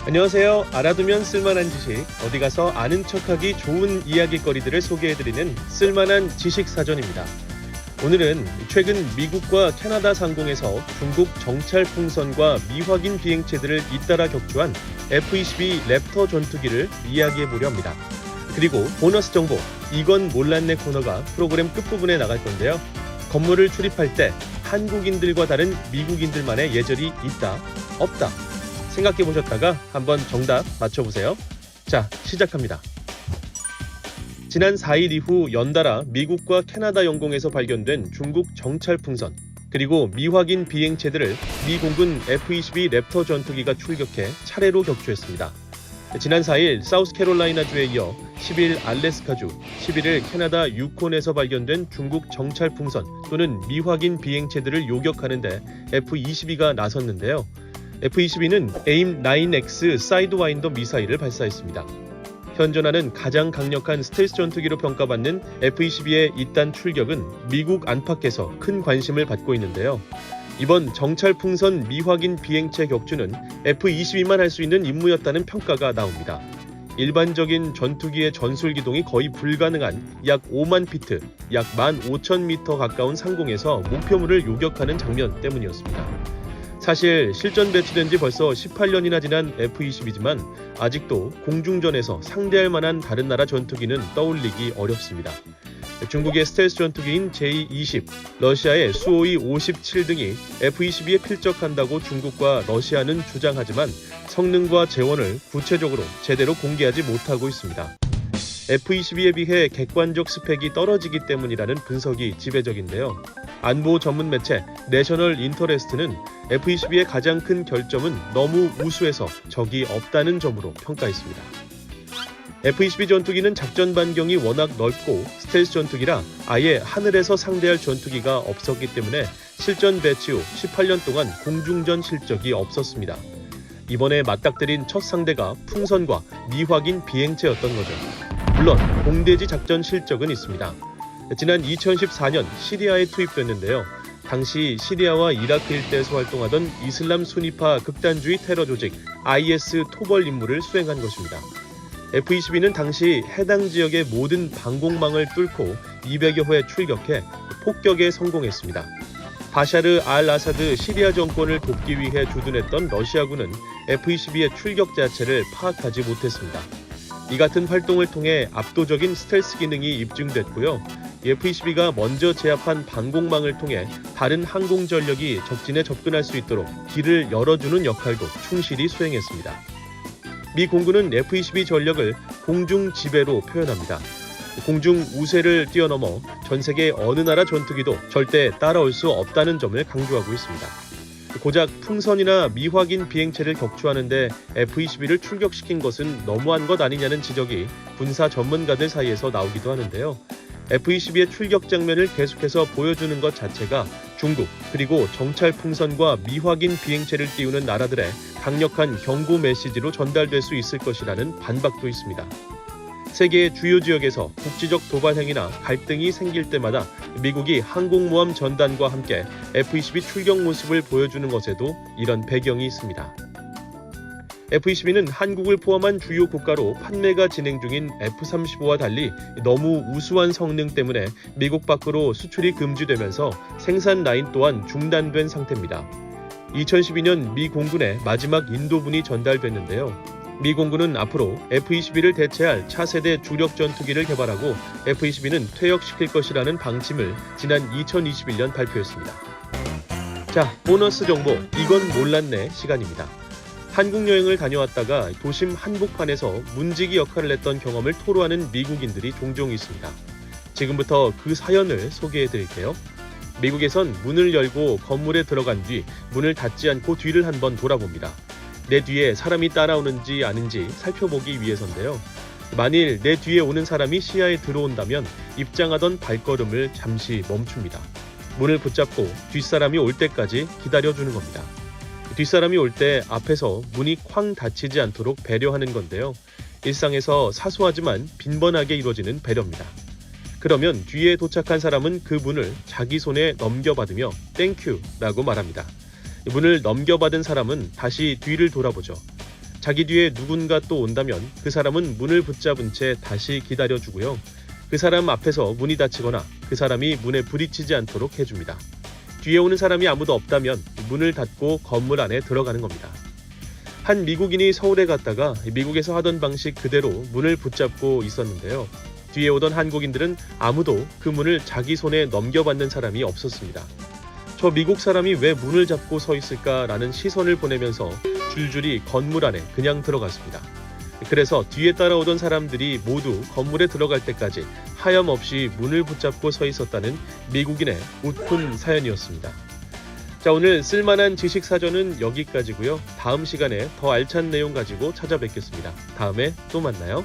안녕하세요. 알아두면 쓸만한 지식, 어디 가서 아는 척하기 좋은 이야기거리들을 소개해드리는 쓸만한 지식사전입니다. 오늘은 최근 미국과 캐나다 상공에서 중국 정찰 풍선과 미확인 비행체들을 잇따라 격추한 F-22 랩터 전투기를 이야기해보려 합니다. 그리고 보너스 정보, 이건 몰랐네 코너가 프로그램 끝부분에 나갈 건데요. 건물을 출입할 때 한국인들과 다른 미국인들만의 예절이 있다, 없다. 생각해보셨다가 한번 정답 맞춰보세요. 자, 시작합니다. 지난 4일 이후 연달아 미국과 캐나다 영공에서 발견된 중국 정찰 풍선, 그리고 미확인 비행체들을 미 공군 F-22 랩터 전투기가 출격해 차례로 격추했습니다. 지난 4일 사우스캐롤라이나주에 이어 10일 알래스카주, 11일 캐나다 유콘에서 발견된 중국 정찰 풍선 또는 미확인 비행체들을 요격하는데 F-22가 나섰는데요. F-22는 AIM-9X 사이드와인더 미사일을 발사했습니다. 현존하는 가장 강력한 스텔스 전투기로 평가받는 F-22의 이딴 출격은 미국 안팎에서 큰 관심을 받고 있는데요. 이번 정찰 풍선 미확인 비행체 격추는 F-22만 할 수 있는 임무였다는 평가가 나옵니다. 일반적인 전투기의 전술 기동이 거의 불가능한 약 5만 피트, 약 15,000m 가까운 상공에서 목표물을 요격하는 장면 때문이었습니다. 사실 실전 배치된 지 벌써 18년이나 지난 F-22지만 아직도 공중전에서 상대할 만한 다른 나라 전투기는 떠올리기 어렵습니다. 중국의 스텔스 전투기인 J-20, 러시아의 수호이 57 등이 F-22에 필적한다고 중국과 러시아는 주장하지만 성능과 재원을 구체적으로 제대로 공개하지 못하고 있습니다. F-22에 비해 객관적 스펙이 떨어지기 때문이라는 분석이 지배적인데요. 안보 전문 매체 내셔널 인터레스트는 F-22의 가장 큰 결점은 너무 우수해서 적이 없다는 점으로 평가했습니다. F-22 전투기는 작전 반경이 워낙 넓고 스텔스 전투기라 아예 하늘에서 상대할 전투기가 없었기 때문에 실전 배치 후 18년 동안 공중전 실적이 없었습니다. 이번에 맞닥뜨린 첫 상대가 풍선과 미확인 비행체였던 거죠. 물론 공대지 작전 실적은 있습니다. 지난 2014년 시리아에 투입됐는데요. 당시 시리아와 이라크 일대에서 활동하던 이슬람 순위파 극단주의 테러 조직 IS 토벌 임무를 수행한 것입니다. F-22는 당시 해당 지역의 모든 방공망을 뚫고 200여 회 출격해 폭격에 성공했습니다. 바샤르 알 아사드 시리아 정권을 돕기 위해 주둔했던 러시아군은 F-22의 출격 자체를 파악하지 못했습니다. 이 같은 활동을 통해 압도적인 스텔스 기능이 입증됐고요. F-22가 먼저 제압한 방공망을 통해 다른 항공 전력이 적진에 접근할 수 있도록 길을 열어주는 역할도 충실히 수행했습니다. 미 공군은 F-22 전력을 공중 지배로 표현합니다. 공중 우세를 뛰어넘어 전 세계 어느 나라 전투기도 절대 따라올 수 없다는 점을 강조하고 있습니다. 고작 풍선이나 미확인 비행체를 격추하는데 F-22를 출격시킨 것은 너무한 것 아니냐는 지적이 군사 전문가들 사이에서 나오기도 하는데요. F-22의 출격 장면을 계속해서 보여주는 것 자체가 중국 그리고 정찰 풍선과 미확인 비행체를 띄우는 나라들의 강력한 경고 메시지로 전달될 수 있을 것이라는 반박도 있습니다. 세계의 주요 지역에서 국지적 도발 행위나 갈등이 생길 때마다 미국이 항공모함 전단과 함께 F-22 출격 모습을 보여주는 것에도 이런 배경이 있습니다. F-22는 한국을 포함한 주요 국가로 판매가 진행 중인 F-35와 달리 너무 우수한 성능 때문에 미국 밖으로 수출이 금지되면서 생산 라인 또한 중단된 상태입니다. 2012년 미 공군의 마지막 인도분이 전달됐는데요. 미 공군은 앞으로 F-22를 대체할 차세대 주력 전투기를 개발하고 F-22는 퇴역시킬 것이라는 방침을 지난 2021년 발표했습니다. 자, 보너스 정보, 이건 몰랐네 시간입니다. 한국 여행을 다녀왔다가 도심 한복판에서 문지기 역할을 했던 경험을 토로하는 미국인들이 종종 있습니다. 지금부터 그 사연을 소개해드릴게요. 미국에선 문을 열고 건물에 들어간 뒤 문을 닫지 않고 뒤를 한번 돌아봅니다. 내 뒤에 사람이 따라오는지 아닌지 살펴보기 위해서인데요. 만일 내 뒤에 오는 사람이 시야에 들어온다면 입장하던 발걸음을 잠시 멈춥니다. 문을 붙잡고 뒷사람이 올 때까지 기다려주는 겁니다. 뒷사람이 올 때 앞에서 문이 쾅 닫히지 않도록 배려하는 건데요. 일상에서 사소하지만 빈번하게 이루어지는 배려입니다. 그러면 뒤에 도착한 사람은 그 문을 자기 손에 넘겨받으며 땡큐라고 말합니다. 문을 넘겨받은 사람은 다시 뒤를 돌아보죠. 자기 뒤에 누군가 또 온다면 그 사람은 문을 붙잡은 채 다시 기다려주고요. 그 사람 앞에서 문이 닫히거나 그 사람이 문에 부딪히지 않도록 해줍니다. 뒤에 오는 사람이 아무도 없다면 문을 닫고 건물 안에 들어가는 겁니다. 한 미국인이 서울에 갔다가 미국에서 하던 방식 그대로 문을 붙잡고 있었는데요. 뒤에 오던 한국인들은 아무도 그 문을 자기 손에 넘겨받는 사람이 없었습니다. 저 미국 사람이 왜 문을 잡고 서 있을까라는 시선을 보내면서 줄줄이 건물 안에 그냥 들어갔습니다. 그래서 뒤에 따라오던 사람들이 모두 건물에 들어갈 때까지 하염없이 문을 붙잡고 서 있었다는 미국인의 웃픈 사연이었습니다. 자, 오늘 쓸만한 지식 사전은 여기까지고요. 다음 시간에 더 알찬 내용 가지고 찾아뵙겠습니다. 다음에 또 만나요.